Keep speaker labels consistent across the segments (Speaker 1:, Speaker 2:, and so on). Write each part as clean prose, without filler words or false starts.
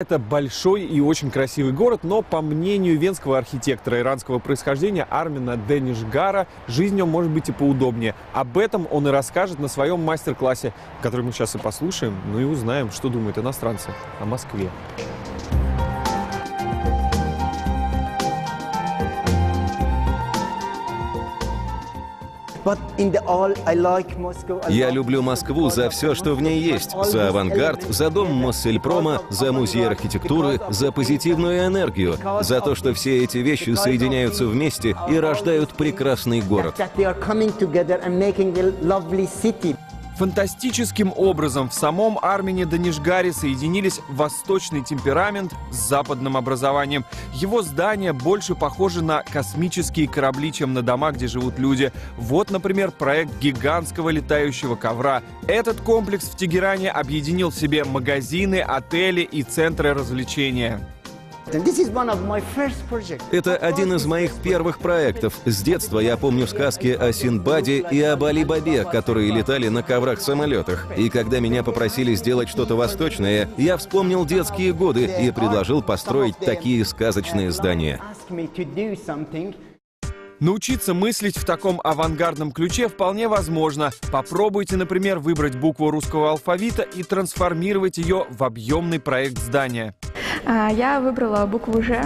Speaker 1: Это большой и очень красивый город, но, по мнению венского архитектора иранского происхождения Армина Денишгара, жизнь в нем может быть и поудобнее. Об этом он и расскажет на своем мастер-классе, который мы сейчас и послушаем, ну и узнаем, что думают иностранцы о Москве.
Speaker 2: Я люблю Москву за все, что в ней есть. За авангард, за дом Моссельпрома, за музей архитектуры, за позитивную энергию, за то, что все эти вещи соединяются вместе и рождают прекрасный город.
Speaker 1: Фантастическим образом в самом Армине Денишгаре соединились восточный темперамент с западным образованием. Его здания больше похожи на космические корабли, чем на дома, где живут люди. Вот, например, проект гигантского летающего ковра. Этот комплекс в Тегеране объединил в себе магазины, отели и центры развлечения.
Speaker 2: Это один из моих первых проектов. С детства я помню сказки о Синдбаде и об Али-Бабе, которые летали на коврах-самолетах. И когда меня попросили сделать что-то восточное, я вспомнил детские годы и предложил построить такие сказочные здания.
Speaker 1: Научиться мыслить в таком авангардном ключе вполне возможно. Попробуйте, например, выбрать букву русского алфавита и трансформировать ее в объемный проект здания.
Speaker 3: Я выбрала букву «Ж».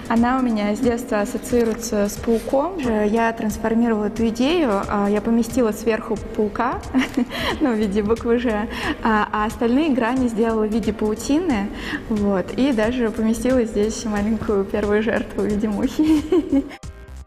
Speaker 3: Она у меня с детства ассоциируется с пауком. Я трансформировала эту идею, я поместила сверху паука, в виде буквы «Ж», а остальные грани сделала в виде паутины, и даже поместила здесь маленькую первую жертву в виде мухи.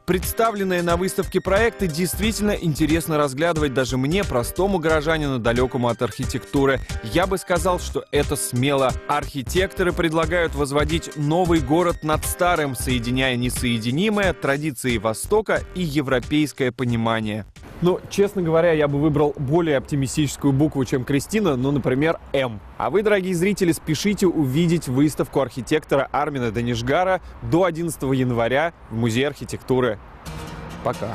Speaker 1: Представленные на выставке проекты действительно интересно разглядывать даже мне, простому горожанину, далекому от архитектуры. Я бы сказал, что это смело. Архитекторы предлагают возводить новый город над старым, соединяя несоединимое, традиции Востока и европейское понимание. Но, честно говоря, я бы выбрал более оптимистическую букву, чем Кристина, например, «М». А вы, дорогие зрители, спешите увидеть выставку архитектора Армина Денишгара до 11 января в Музее архитектуры. Пока.